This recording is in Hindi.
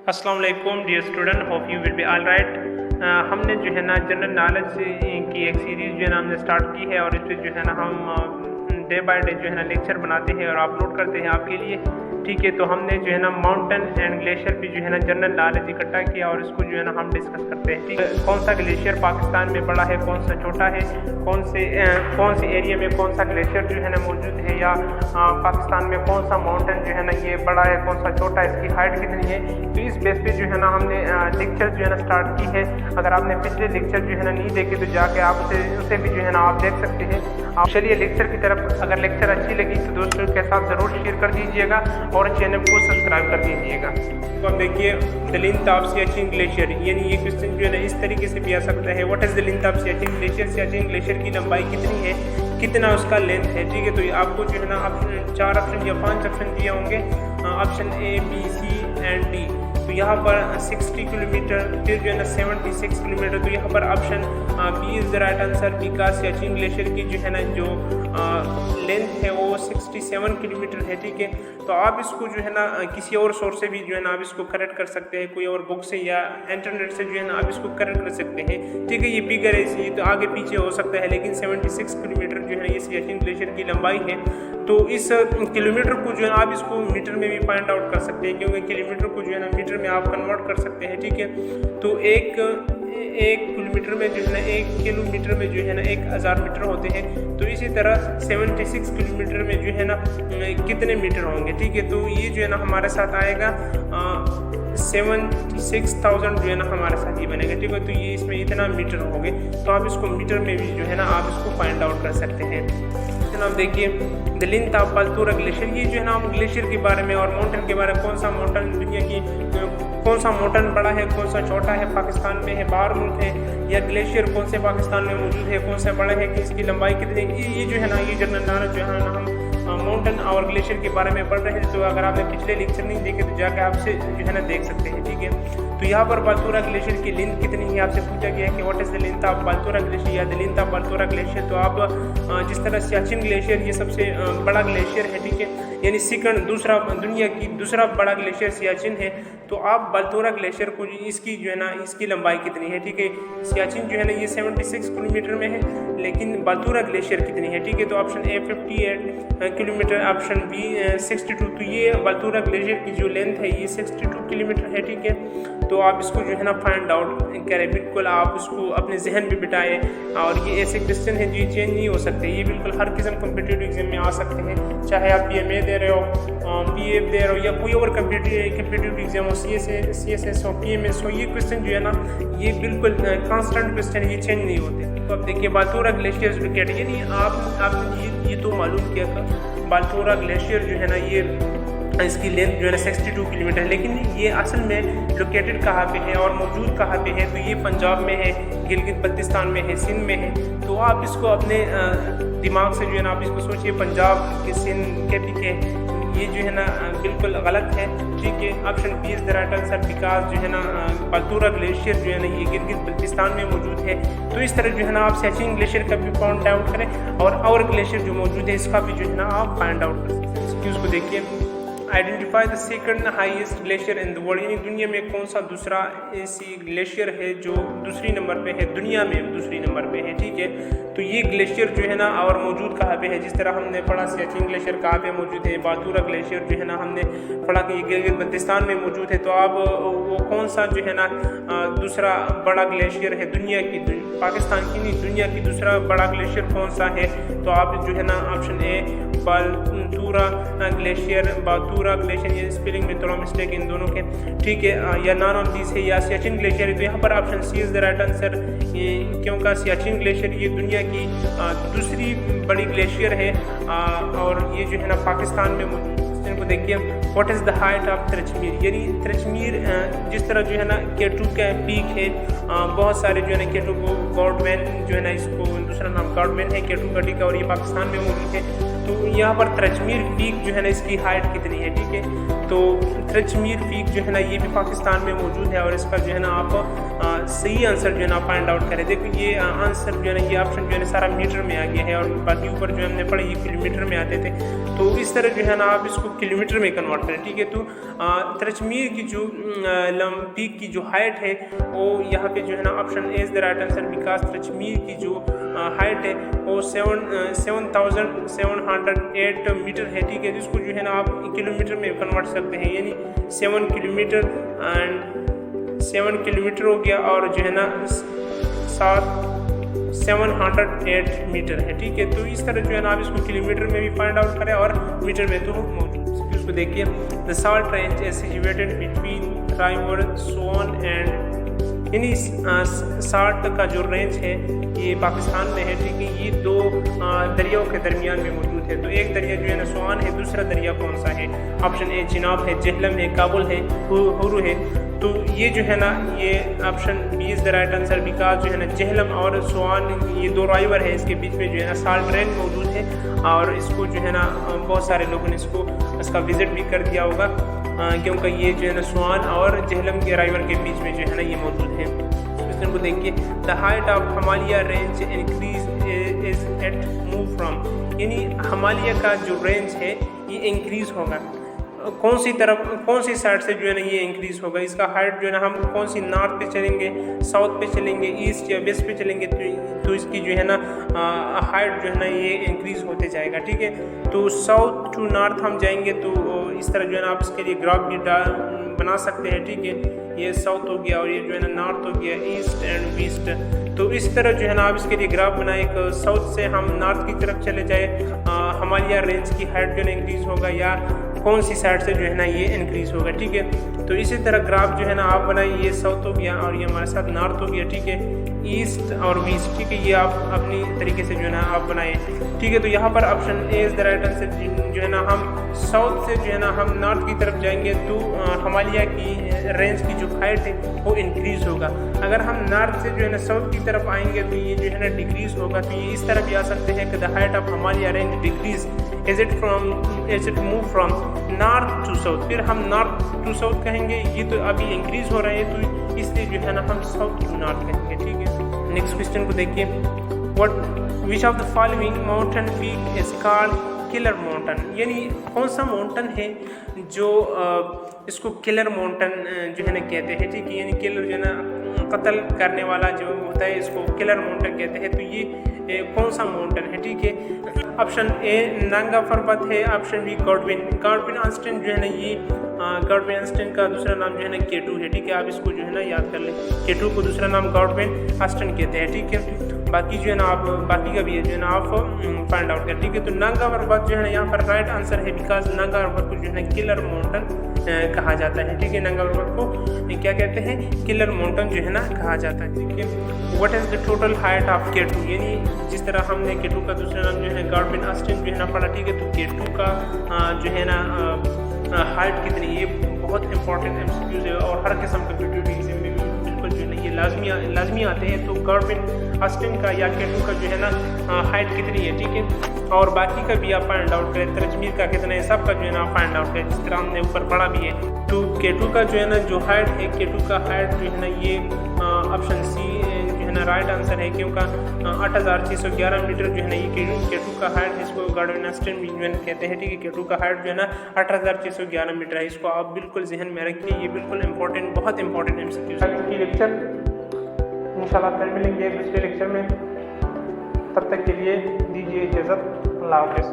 अस्सलाम वालेकुम dear student, hope you will be all right. हमने जो है ना जनरल नॉलेज की एक सीरीज़ जो है ना हमने स्टार्ट की है और इस पर जो है ना हम डे बाय डे जो है ना लेक्चर बनाते हैं और अपलोड करते हैं आपके लिए। ठीक है, तो हमने जो है ना माउंटेन एंड ग्लेशियर पे जो है ना जनरल नॉलेज इकट्ठा किया और इसको जो है ना हम डिस्कस करते हैं। ठीक है, कौन सा ग्लेशियर पाकिस्तान में बड़ा है, कौन सा छोटा है, कौन से एरिया में कौन सा ग्लेशियर जो है ना मौजूद है, या पाकिस्तान में कौन सा माउंटेन जो है ना ये बड़ा है, कौन सा छोटा है, इसकी हाइट कितनी है। तो इस बेस पे जो है ना हमने लेक्चर जो है ना स्टार्ट की है। अगर आपने पिछले लेक्चर जो है ना नहीं देखे तो जाके आप उसे भी जो है ना आप देख सकते हैं। आप चलिए लेक्चर की तरफ। अगर लेक्चर अच्छी लगी तो दोस्तों के साथ ज़रूर शेयर कर दीजिएगा और चैनल को सब्सक्राइब कर दीजिएगा। तो अब देखिए, the length of Siachen glacier, यानी ये क्वेश्चन जो है ना इस तरीके से भी आ सकता है। What is the length of Siachen glacier, Siachen glacier की लंबाई कितनी है, कितना उसका लेंथ है। ठीक है, तो आपको जो है ना चार ऑप्शन या 5 ऑप्शन दिए होंगे, option A, B, C and D. तो यहाँ पर 60 किलोमीटर, फिर जो है ना 76 किलोमीटर। तो यहाँ पर option B is the right answer, because Siachen glacier की जो है ना जो लेंथ है वो 67 किलोमीटर है। ठीक है, तो आप इसको जो है ना किसी और सोर्स से भी जो है ना आप इसको करेक्ट कर सकते हैं, कोई और बुक से या इंटरनेट से जो है ना आप इसको करेक्ट कर सकते हैं। ठीक है, ये बिगर है, ये तो आगे पीछे हो सकता है, लेकिन 76 किलोमीटर जो है ना ये सियाचिन ग्लेशियर की लंबाई है। तो इस किलोमीटर को जो है ना आप इसको मीटर में भी फाइंड आउट कर सकते हैं, क्योंकि किलोमीटर को जो है ना मीटर में आप कन्वर्ट कर सकते हैं। ठीक है, तो एक किलोमीटर में जो है ना 1 किलोमीटर में जो है ना 1000 मीटर होते हैं। तो इसी तरह 76 किलोमीटर में जो है ना कितने मीटर होंगे। ठीक है, तो ये जो है ना हमारे साथ आएगा 76,000 जो है ना हमारे साथ ये बनेगा। ठीक है, तो ये इसमें इतना मीटर हो गए, तो आप इसको मीटर में भी जो है ना आप इसको फाइंड आउट कर सकते हैं। जनाब देखिए, the length of Baltoro glacier, ये जो है ना हम ग्लेशियर के बारे में और माउंटेन के बारे में, कौन सा माउंटेन दुनिया की कौन सा माउंटेन बड़ा है, कौन सा छोटा है, पाकिस्तान में है, बाहर मुल्क है, या ग्लेशियर कौन से पाकिस्तान में मौजूद है, कौन सा बड़ा है, कि इसकी लंबाई कितनी, ये जो है ना ये जनरल नॉलेज जो है ना हम माउंटेन और ग्लेशियर के बारे में पढ़ रहे हैं। तो अगर आपने पिछले लेक्चर नहीं देखे तो जाकर आपसे जो है ना देख सकते हैं। ठीक है, तो यहाँ पर बाल्तोरा ग्लेशियर की लेंथ कितनी है आपसे पूछा गया है कि what is the length of Baltoro glacier या the length of Baltoro glacier. तो आप जिस तरह सियाचिन ग्लेशियर ये सबसे बड़ा ग्लेशियर है, ठीक है, यानी सेकंड दूसरा दुनिया की दूसरा बड़ा ग्लेशियर सियाचिन है। तो आप बाल्तोरा ग्लेशियर को इसकी जो है ना इसकी लंबाई कितनी है। ठीक है, सियाचिन जो है ना ये 76 किलोमीटर में है, लेकिन बाल्तोरा ग्लेशियर कितनी है। ठीक है, तो option A 58 kilometre, option B 62। तो ये बाल्तोरा ग्लेशियर की जो लेंथ है ये 62 किलोमीटर है। ठीक है, तो आप इसको जो है ना फाइंड आउट करें, बिल्कुल आप उसको अपने जहन में बिठाएं। और ये ऐसे क्वेश्चन है जो चेंज नहीं हो सकते, ये बिल्कुल हर किस्म कम्पिटिटिव एग्जाम में आ सकते हैं, चाहे आप PMA दे रहे हो, PF दे रहे हो, या कोई और कम्पिटिटिव एग्जाम हो, CSS हो, PMS हो। ये क्वेश्चन जो है ना ये बिल्कुल कांस्टेंट क्वेश्चन है, ये चेंज नहीं होते। तो अब देखिए, बाल्तोरा ग्लेशियर लोकेट, यानी आपने ये तो मालूम किया था बाल्तोरा ग्लेशियर जो है ना ये इसकी लेंथ जो है ना 62 किलोमीटर है, लेकिन ये असल में लोकेटेड कहाँ पे है और मौजूद कहाँ पे है। तो ये पंजाब में है, गिलगित बल्तिस्तान में है, सिंध में है। तो आप इसको अपने दिमाग से जो है ना आप इसको सोचिए, पंजाब के सिंध के पीछे ये जो है ना बिल्कुल गलत है। ठीक है, option B is the right answer, because जो है ना बाल्तोरा ग्लेशियर जो है ना ये गिलगित बल्तिस्तान में मौजूद है। तो इस तरह जो है ना आप सियाचिन ग्लेशियर का भी फाइंड आउट करें और ग्लेशियर जो मौजूद है इसका भी जो है ना आप फाइंड आउट कर सकते हैं। उसको देखिए, identify the second highest glacier in the world, यानी दुनिया में कौन सा दूसरा ऐसी ग्लेशियर है जो दूसरी नंबर पे है, दुनिया में दूसरी नंबर पे है। ठीक है, तो ये ग्लेशियर जो है ना और मौजूद कहाँ पे है, जिस तरह हमने पढ़ा सियाचिन ग्लेशियर कहाँ पे मौजूद है, बाल्तोरा ग्लेशियर जो है ना हमने पढ़ा कि गिलगित बल्तिस्तान में मौजूद है। तो आप वो कौन सा जो है ना दूसरा बड़ा ग्लेशियर है दुनिया की, पाकिस्तान की नहीं, दुनिया की दूसरा बड़ा ग्लेशियर कौन सा है। तो आप जो है ना ऑप्शन ए बाल्तोरा ग्लेशियर, ये स्पेलिंग में थोड़ा मिस्टेक इन दोनों के। ठीक है, या नॉन ऑफ दिस है, या सियाचिन ग्लेशियर है। तो यहाँ पर option C is the right answer, क्योंकि सियाचिन ग्लेशियर ये दुनिया की दूसरी बड़ी ग्लेशियर है और ये जो है ना पाकिस्तान में मौजूद। को देखिए, what is the height of Tirich Mir, यानी तिरचमीर जिस तरह जो है ना K2 का पीक है, बहुत सारे जो है ना K2 को गॉडमैन जो है ना इसको दूसरा नाम गॉडमैन है K2 का, ठीक है, और ये पाकिस्तान में मौजूद है। तो यहाँ पर त्रचमीर पीक जो है ना इसकी हाइट कितनी है, ठीक है। तो त्रचमीर पीक जो है ना ये भी पाकिस्तान में मौजूद है और इसका जो है ना आप सही आंसर जो है ना फाइंड आउट करें। देखो ये आंसर जो है ना ये ऑप्शन जो है ना सारा मीटर में आ गया है और बाकी ऊपर जो हमने पढ़े ये किलोमीटर में आते थे। तो इस तरह जो है ना आप इसको किलोमीटर में कन्वर्ट करें, ठीक है। तो त्रचमीर की जो पीक की जो हाइट है वो यहाँ पे जो है ना option A is the right answer, because Tirich Mir की जो हाइट है वो 7,708 मीटर है, ठीक है। जिसको जो है ना आप किलोमीटर में कन्वर्ट करते हैं, यानी 7 किलोमीटर एंड 7 किलोमीटर हो गया और जो है ना 708 मीटर है, ठीक है। तो इस तरह जो है ना आप इसको किलोमीटर में भी फाइंड आउट करें और मीटर में तो मौजूद। उसको देखिए, the salt range is situated between river Son and, यानी साल्ट का जो रेंज है ये पाकिस्तान में है, ठीक है। ये दो दरियाओं के दरमियान में मौजूद है। तो एक दरिया जो है ना स्वान है, दूसरा दरिया कौन सा है? ऑप्शन ए चिनाब है, जहलम है, काबुल है, हुरु है। तो ये जो है ना ये option B is the right answer, because जो है ना जहलम और स्वान ये दो राइवर है, इसके बीच में जो है ना साल्ट रेंज मौजूद है और इसको जो है ना बहुत सारे लोगों ने इसका विजिट भी कर दिया होगा क्योंकि ये जो है ना स्वान और जहलम के राइवर के बीच में जो है ना ये मौजूद है। क्वेश्चन को देखिए, the height of Himalaya range increase is at move from, यानी हिमालय का जो रेंज है ये इंक्रीज होगा कौन सी साइड से जो है ना ये इंक्रीज होगा। इसका हाइट जो है ना हम कौन सी नॉर्थ पे चलेंगे, साउथ पे चलेंगे, ईस्ट या वेस्ट पे चलेंगे तो इसकी जो है ना हाइट जो है ना ये इंक्रीज होते जाएगा, ठीक है। तो साउथ टू नॉर्थ हम जाएंगे तो इस तरह जो है ना आप इसके लिए ग्राफ भी बना सकते हैं, ठीक है। ये साउथ हो गया और ये जो है ना नॉर्थ हो गया, ईस्ट एंड वेस्ट। तो इस तरह जो है ना आप इसके लिए ग्राफ बनाए, साउथ से हम नॉर्थ की तरफ चले जाए, हिमालय रेंज की हाइट जो है ना इंक्रीज होगा या कौन सी साइड से जो है ना ये इंक्रीज होगा, ठीक है। तो इसी तरह ग्राफ जो है ना आप बनाइए, ये साउथ हो गया और ये हमारे साथ नॉर्थ हो गया, ठीक है, ईस्ट और वेस्ट, ठीक है। ये आप अपनी तरीके से जो है ना आप बनाए, ठीक है। तो यहाँ पर option A is the right answer, जो है ना हम साउथ से जो है ना हम नॉर्थ की तरफ जाएंगे तो हिमालय की रेंज की जो हाइट है वो इंक्रीज होगा। अगर हम नॉर्थ से जो है ना साउथ की तरफ आएंगे तो ये जो है ना डिक्रीज होगा। तो ये इस तरह भी आ सकते हैं कि the height of Himalaya range decrease is it move from north to south. फिर हम नॉर्थ टू साउथ कहेंगे, ये तो अभी इंक्रीज हो रहे हैं तो इसलिए जो है ना हम साउथ टू नॉर्थ कहेंगे, ठीक है। नेक्स्ट क्वेश्चन को देखिए, which of the following mountain peak is called killer mountain, यानी कौन सा माउंटेन है जो इसको किलर माउंटेन जो है ना कहते हैं, ठीक है। यानी किलर जो है ना कत्ल करने वाला जो होता है इसको किलर माउंटेन कहते हैं। तो ये कौन सा माउंटेन है, ठीक है। ऑप्शन ए नंगा पर्वत है, ऑप्शन बी गॉडविन आस्टन जो है ना ये गॉडविन आस्टन का दूसरा नाम जो है ना केटू है, ठीक है। आप इसको जो है ना याद कर लें, केटू को दूसरा नाम गॉडविन आस्टन कहते हैं, ठीक है। बाकी जो है ना आप बाकी का भी है जो है ना आप फाइंड आउट करें, ठीक है। तो नंगा पर्वत जो है ना यहाँ पर राइट आंसर है, बिकॉज नंगा पर्वत को जो है ना किलर माउंटेन कहा जाता है, ठीक है। नंगा पर्वत को क्या कहते हैं? किलर माउंटेन जो है ना कहा जाता है, ठीक है। What is the total height of K two, यानी जिस तरह हमने केटू का दूसरा नाम जो है गॉडविन आस्टन जो है ना पढ़ा, ठीक है। तो केटू का जो है ना हाइट कितनी, ये बहुत इंपॉर्टेंट एमसीक्यूज है और हर किस्म के वीडियो एग्जाम में बिल्कुल जो है ना ये लाजमी आते हैं। तो गॉडविन आस्टन का या केटू का जो है ना हाइट कितनी है, ठीक है। और बाकी का भी आप फाइंड आउट करें, त्रचमीर का कितना है, सब का जो है ना फाइंड आउट करें, जिस तरह हमने ऊपर पढ़ा भी है। तो केटू का जो है ना जो हाइट है, केटू का हाइट जो है ना ये ऑप्शन सी जो है ना राइट आंसर है, क्योंकि 8611 मीटर जो है ना ये केटू का हाइट, इसको गॉडविन आस्टन भी कहते हैं, ठीक है। केटू का हाइट जो है ना 8611 मीटर है, इसको आप बिल्कुल जहन में रखिए, ये बिल्कुल इंपॉर्टेंट, बहुत इंपॉर्टेंट एमसीक्यू लेक्चर। इंशाल्लाह फिर मिलेंगे दूसरे लेक्चर में, तब तक के लिए दीजिए इजाज़त, अल्लाह हाफ़िज़।